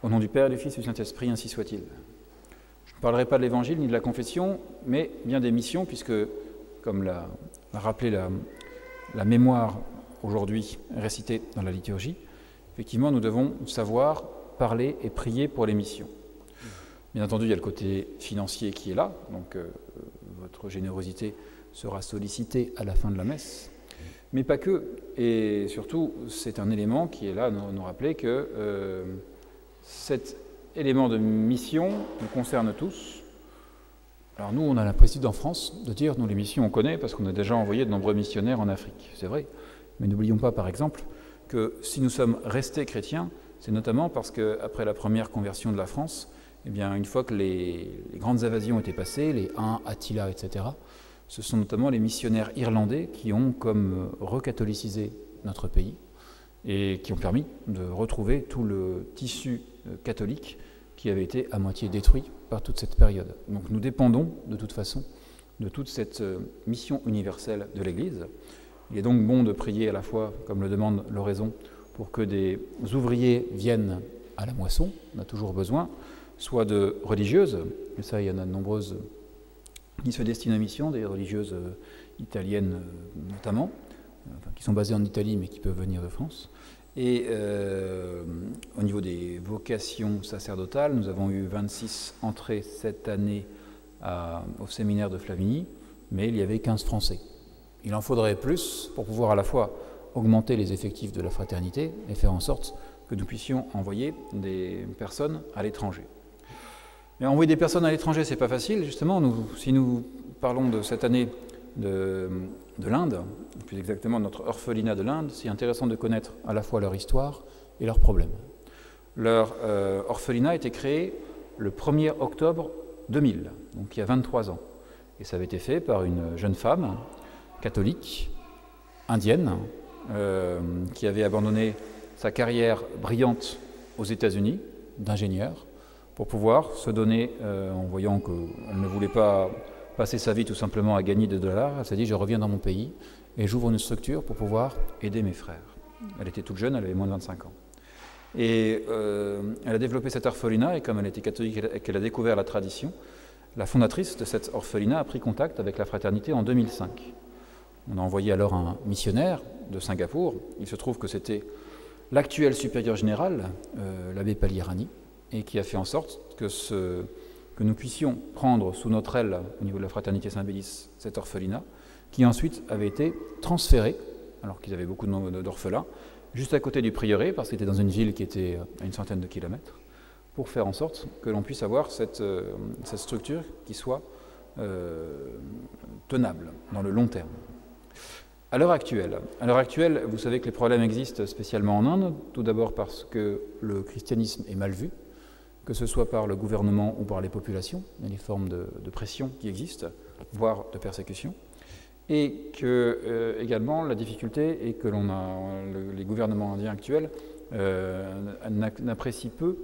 Au nom du Père, du Fils et du Saint-Esprit, ainsi soit-il. Je ne parlerai pas de l'Évangile ni de la confession, mais bien des missions, puisque, comme l'a rappelé la mémoire aujourd'hui récitée dans la liturgie, effectivement, nous devons savoir parler et prier pour les missions. Bien entendu, il y a le côté financier qui est là, donc votre générosité sera sollicitée à la fin de la messe, mais pas que. Et surtout, c'est un élément qui est là, nous rappeler que cet élément de mission nous concerne tous. Alors nous, on a l'habitude en France de dire, nous les missions on connaît parce qu'on a déjà envoyé de nombreux missionnaires en Afrique, c'est vrai. Mais n'oublions pas par exemple que si nous sommes restés chrétiens, c'est notamment parce qu'après la première conversion de la France, eh bien, une fois que les grandes invasions étaient passées, les Huns, Attila, etc., ce sont notamment les missionnaires irlandais qui ont comme recatholiciser notre pays et qui ont permis de retrouver tout le tissu catholique qui avait été à moitié détruit par toute cette période. Donc nous dépendons de toute façon de toute cette mission universelle de l'Église. Il est donc bon de prier à la fois, comme le demande l'oraison, pour que des ouvriers viennent à la moisson, on a toujours besoin, soit de religieuses, et ça il y en a de nombreuses qui se destinent à mission, des religieuses italiennes notamment, qui sont basées en Italie mais qui peuvent venir de France. Et au niveau des vocations sacerdotales, nous avons eu 26 entrées cette année au séminaire de Flavigny, mais il y avait 15 Français. Il en faudrait plus pour pouvoir à la fois augmenter les effectifs de la fraternité et faire en sorte que nous puissions envoyer des personnes à l'étranger. Mais envoyer des personnes à l'étranger, c'est pas facile. Justement, si nous parlons de cette année de l'Inde, plus exactement de notre orphelinat de l'Inde, c'est intéressant de connaître à la fois leur histoire et leurs problèmes. Leur orphelinat a été créé le 1er octobre 2000, donc il y a 23 ans. Et ça avait été fait par une jeune femme catholique, indienne, qui avait abandonné sa carrière brillante aux États-Unis d'ingénieur pour pouvoir se donner, en voyant qu'elle ne voulait pas passer sa vie tout simplement à gagner des dollars, elle s'est dit je reviens dans mon pays et j'ouvre une structure pour pouvoir aider mes frères. Elle était toute jeune, elle avait moins de 25 ans. Et elle a développé cet orphelinat et comme elle était catholique et qu'elle a découvert la tradition, la fondatrice de cet orphelinat a pris contact avec la fraternité en 2005. On a envoyé alors un missionnaire de Singapour. Il se trouve que c'était l'actuel supérieur général, l'abbé Palirani, et qui a fait en sorte que nous puissions prendre sous notre aile, au niveau de la fraternité Saint-Bélis, cet orphelinat, qui ensuite avait été transféré, alors qu'ils avaient beaucoup d'orphelins, juste à côté du prieuré, parce qu'il était dans une ville qui était à une centaine de kilomètres, pour faire en sorte que l'on puisse avoir cette structure qui soit tenable dans le long terme. À l'heure actuelle, vous savez que les problèmes existent spécialement en Inde, tout d'abord parce que le christianisme est mal vu, que ce soit par le gouvernement ou par les populations, il y a des formes de pression qui existent, voire de persécution, et que également la difficulté est que les gouvernements indiens actuels n'apprécient peu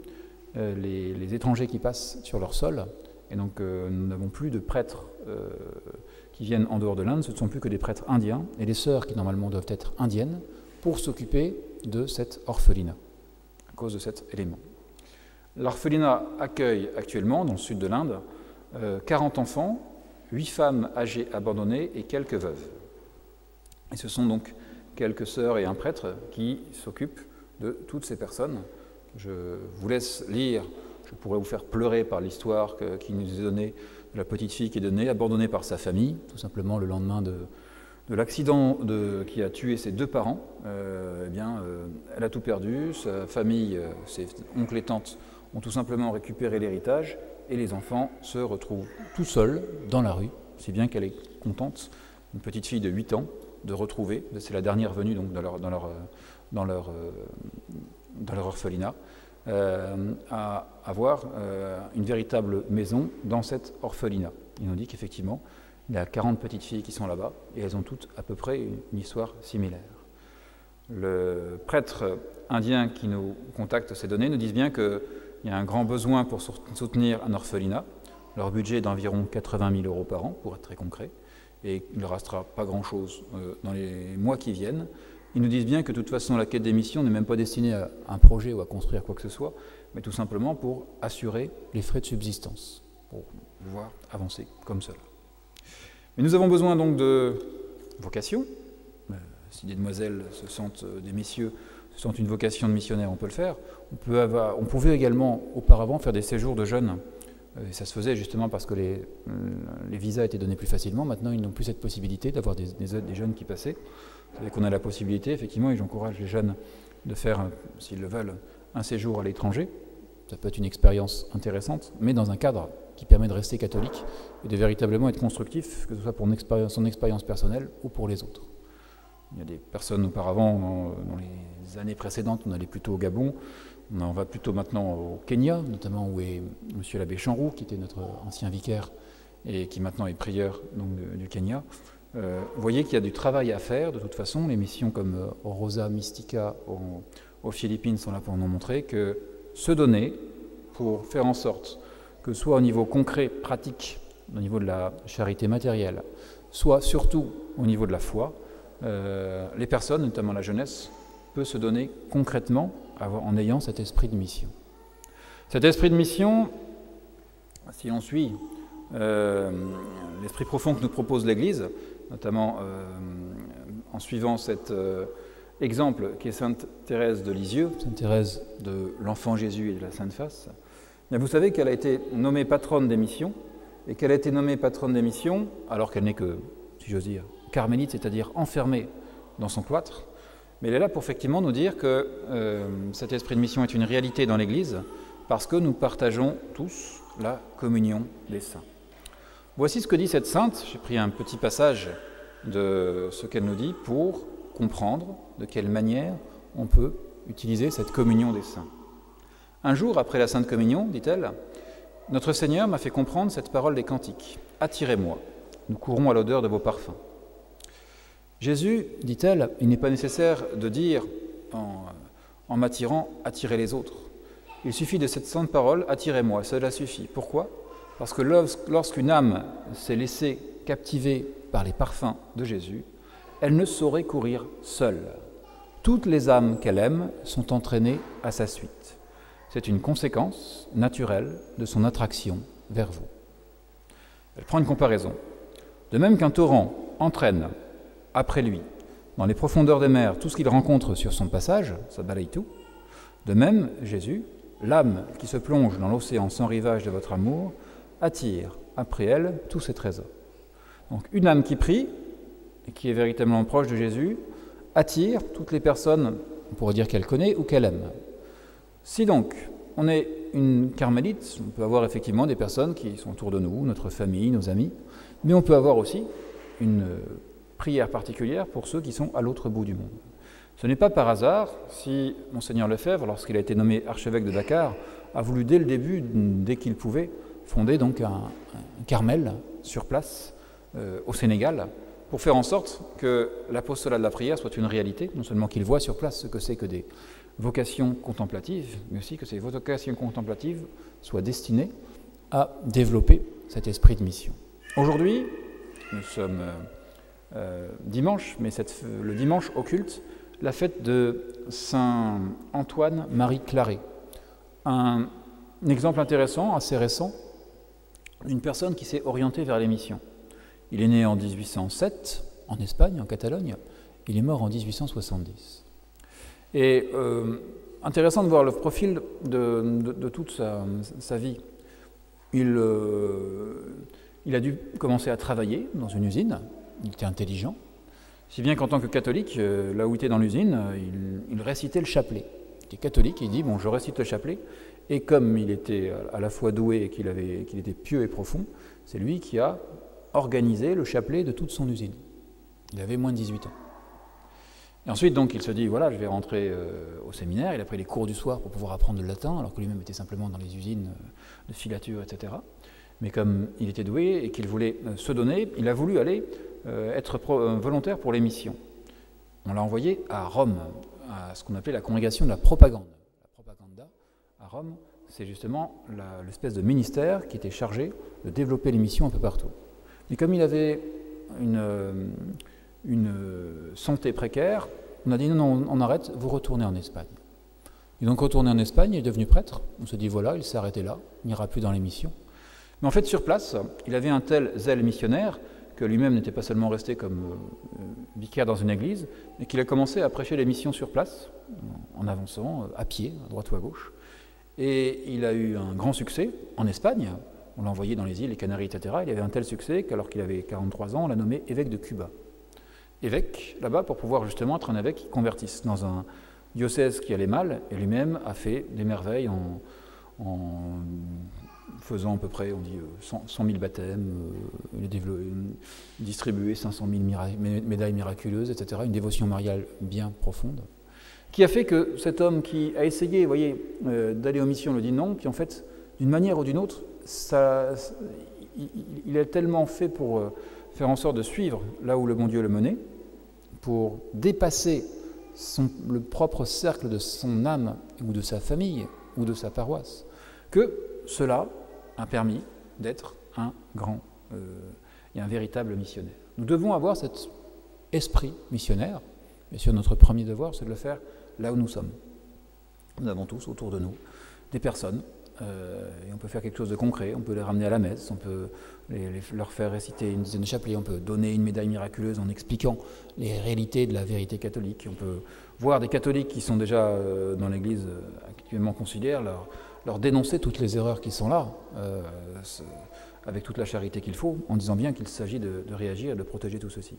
les étrangers qui passent sur leur sol, et donc nous n'avons plus de prêtres qui viennent en dehors de l'Inde, ce ne sont plus que des prêtres indiens, et les sœurs qui normalement doivent être indiennes, pour s'occuper de cet orphelinat, à cause de cet élément. L'orphelinat accueille actuellement, dans le sud de l'Inde, 40 enfants, 8 femmes âgées abandonnées et quelques veuves. Et ce sont donc quelques sœurs et un prêtre qui s'occupent de toutes ces personnes. Je vous laisse lire, je pourrais vous faire pleurer par l'histoire qui nous est donnée de la petite fille qui est donnée, abandonnée par sa famille, tout simplement le lendemain de l'accident qui a tué ses 2 parents. Elle a tout perdu, sa famille, ses oncles et tantes ont tout simplement récupéré l'héritage et les enfants se retrouvent tout seuls dans la rue, si bien qu'elle est contente, une petite fille de 8 ans, de retrouver, c'est la dernière venue donc, dans leur orphelinat, à avoir une véritable maison dans cet orphelinat. Il nous dit qu'effectivement, il y a 40 petites filles qui sont là-bas et elles ont toutes à peu près une histoire similaire. Le prêtre indien qui nous contacte ces données nous dit bien qu'il y a un grand besoin pour soutenir un orphelinat. Leur budget est d'environ 80 000 € par an, pour être très concret, et il ne restera pas grand-chose dans les mois qui viennent. ils nous disent bien que de toute façon la quête des missions n'est même pas destinée à un projet ou à construire quoi que ce soit, mais tout simplement pour assurer les frais de subsistance, pour pouvoir avancer comme cela. Mais nous avons besoin donc de vocation. Si des demoiselles se sentent, des messieurs se sentent une vocation de missionnaire, on peut le faire. On pouvait également auparavant faire des séjours de jeunes. Et ça se faisait justement parce que les visas étaient donnés plus facilement. Maintenant, ils n'ont plus cette possibilité d'avoir des jeunes qui passaient. Vous savez qu'on a la possibilité, effectivement, et j'encourage les jeunes de faire, s'ils le veulent, un séjour à l'étranger. Ça peut être une expérience intéressante, mais dans un cadre qui permet de rester catholique et de véritablement être constructif, que ce soit pour son expérience personnelle ou pour les autres. Il y a des personnes auparavant, dans les années précédentes, on allait plutôt au Gabon, on va plutôt maintenant au Kenya, notamment où est M. l'abbé Chanroux, qui était notre ancien vicaire et qui maintenant est prieur donc, du Kenya. Vous voyez qu'il y a du travail à faire, de toute façon. Les missions comme Rosa Mystica aux Philippines sont là pour nous montrer que se donner pour faire en sorte que soit au niveau concret, pratique, au niveau de la charité matérielle, soit surtout au niveau de la foi, les personnes, notamment la jeunesse, peut se donner concrètement en ayant cet esprit de mission. Cet esprit de mission, si l'on suit l'esprit profond que nous propose l'Église, notamment en suivant cet exemple qui est Sainte Thérèse de Lisieux, Sainte Thérèse de l'Enfant Jésus et de la Sainte Face, bien vous savez qu'elle a été nommée patronne des missions, et qu'elle a été nommée patronne des missions alors qu'elle n'est que, si j'ose dire, carmélite, c'est-à-dire enfermée dans son cloître, mais elle est là pour effectivement nous dire que cet esprit de mission est une réalité dans l'Église parce que nous partageons tous la communion des saints. Voici ce que dit cette sainte. J'ai pris un petit passage de ce qu'elle nous dit pour comprendre de quelle manière on peut utiliser cette communion des saints. Un jour après la Sainte Communion, dit-elle, notre Seigneur m'a fait comprendre cette parole des cantiques. Attirez-moi, nous courons à l'odeur de vos parfums. Jésus, dit-elle, il n'est pas nécessaire de dire en m'attirant, attirez les autres. Il suffit de cette sainte parole, attirez-moi, cela suffit. Pourquoi ? Parce que lorsqu'une âme s'est laissée captiver par les parfums de Jésus, elle ne saurait courir seule. Toutes les âmes qu'elle aime sont entraînées à sa suite. C'est une conséquence naturelle de son attraction vers vous. Elle prend une comparaison. De même qu'un torrent entraîne après lui, dans les profondeurs des mers, tout ce qu'il rencontre sur son passage, ça balaye tout. De même, Jésus, l'âme qui se plonge dans l'océan sans rivage de votre amour, attire après elle tous ses trésors. Donc une âme qui prie, et qui est véritablement proche de Jésus, attire toutes les personnes, on pourrait dire qu'elle connaît ou qu'elle aime. Si donc on est une carmélite, on peut avoir effectivement des personnes qui sont autour de nous, notre famille, nos amis, mais on peut avoir aussi une prière particulière pour ceux qui sont à l'autre bout du monde. Ce n'est pas par hasard si Monseigneur Lefebvre, lorsqu'il a été nommé archevêque de Dakar, a voulu dès le début, dès qu'il pouvait, fonder donc un Carmel sur place au Sénégal, pour faire en sorte que l'apostolat de la prière soit une réalité, non seulement qu'il voit sur place ce que c'est que des vocations contemplatives, mais aussi que ces vocations contemplatives soient destinées à développer cet esprit de mission. Aujourd'hui, nous sommes dimanche, mais le dimanche occulte la fête de Saint Antoine-Marie Claret. Un exemple intéressant, assez récent, d'une personne qui s'est orientée vers les missions. Il est né en 1807, en Espagne, en Catalogne. Il est mort en 1870. Et intéressant de voir le profil de toute sa vie. Il a dû commencer à travailler dans une usine. Il était intelligent, si bien qu'en tant que catholique, là où il était dans l'usine, il récitait le chapelet. Il était catholique, il dit, bon, je récite le chapelet, et comme il était à la fois doué et qu'il était pieux et profond, c'est lui qui a organisé le chapelet de toute son usine. Il avait moins de 18 ans. Et ensuite, donc, il se dit, voilà, je vais rentrer au séminaire, il a pris les cours du soir pour pouvoir apprendre le latin, alors que lui-même était simplement dans les usines de filature, etc. Mais comme il était doué et qu'il voulait se donner, il a voulu aller être volontaire pour les missions. On l'a envoyé à Rome, à ce qu'on appelait la congrégation de la propagande. La propaganda, à Rome, c'est justement l'espèce de ministère qui était chargé de développer les missions un peu partout. Mais comme il avait une santé précaire, on a dit non, on arrête, vous retournez en Espagne. Il est donc retourné en Espagne, il est devenu prêtre. On se dit voilà, il s'est arrêté là, il n'ira plus dans les missions. Mais en fait, sur place, il avait un tel zèle missionnaire que lui-même n'était pas seulement resté comme vicaire dans une église, mais qu'il a commencé à prêcher les missions sur place, en avançant, à pied, à droite ou à gauche. Et il a eu un grand succès en Espagne. On l'a envoyé dans les îles, les Canaries, etc. Il avait un tel succès qu'alors qu'il avait 43 ans, on l'a nommé évêque de Cuba. Évêque, là-bas, pour pouvoir justement être un évêque qui convertisse dans un diocèse qui allait mal, et lui-même a fait des merveilles en faisant à peu près, on dit, 100 000 baptêmes, distribué 500 000 médailles miraculeuses, etc., une dévotion mariale bien profonde, qui a fait que cet homme qui a essayé, vous voyez, d'aller aux missions le dit non, puis en fait, d'une manière ou d'une autre, il a tellement fait pour faire en sorte de suivre là où le bon Dieu le menait, pour dépasser le propre cercle de son âme ou de sa famille ou de sa paroisse, que cela a permis d'être un grand et un véritable missionnaire. Nous devons avoir cet esprit missionnaire. Bien sûr, notre premier devoir, c'est de le faire là où nous sommes. Nous avons tous autour de nous des personnes, et on peut faire quelque chose de concret, on peut les ramener à la messe, on peut leur faire réciter une dizaine de chapelets, on peut donner une médaille miraculeuse en expliquant les réalités de la vérité catholique, on peut voir des catholiques qui sont déjà dans l'Église actuellement conciliaire, leur dénoncer toutes les erreurs qui sont là, avec toute la charité qu'il faut, en disant bien qu'il s'agit de réagir et de protéger tout ceci.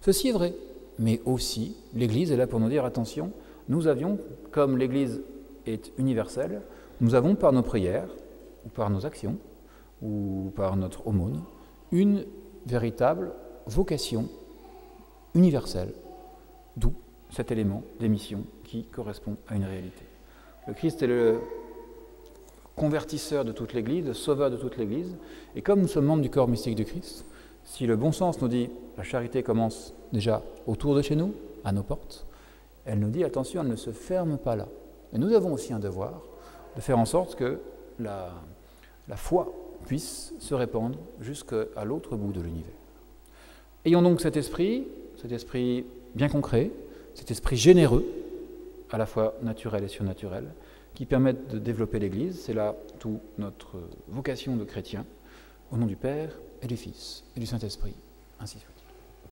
Ceci est vrai, mais aussi l'Église est là pour nous dire attention, nous avions, comme l'Église est universelle, nous avons par nos prières, ou par nos actions, ou par notre aumône, une véritable vocation universelle, d'où cet élément d'émission qui correspond à une réalité. Le Christ est le convertisseur de toute l'Église, le sauveur de toute l'Église, et comme nous sommes membres du corps mystique du Christ, si le bon sens nous dit la charité commence déjà autour de chez nous, à nos portes, elle nous dit attention, elle ne se ferme pas là. Et nous avons aussi un devoir de faire en sorte que la foi puisse se répandre jusqu'à l'autre bout de l'univers. Ayons donc cet esprit bien concret, cet esprit généreux, à la fois naturel et surnaturel, qui permettent de développer l'Église. C'est là toute notre vocation de chrétien, au nom du Père et du Fils et du Saint-Esprit, ainsi soit.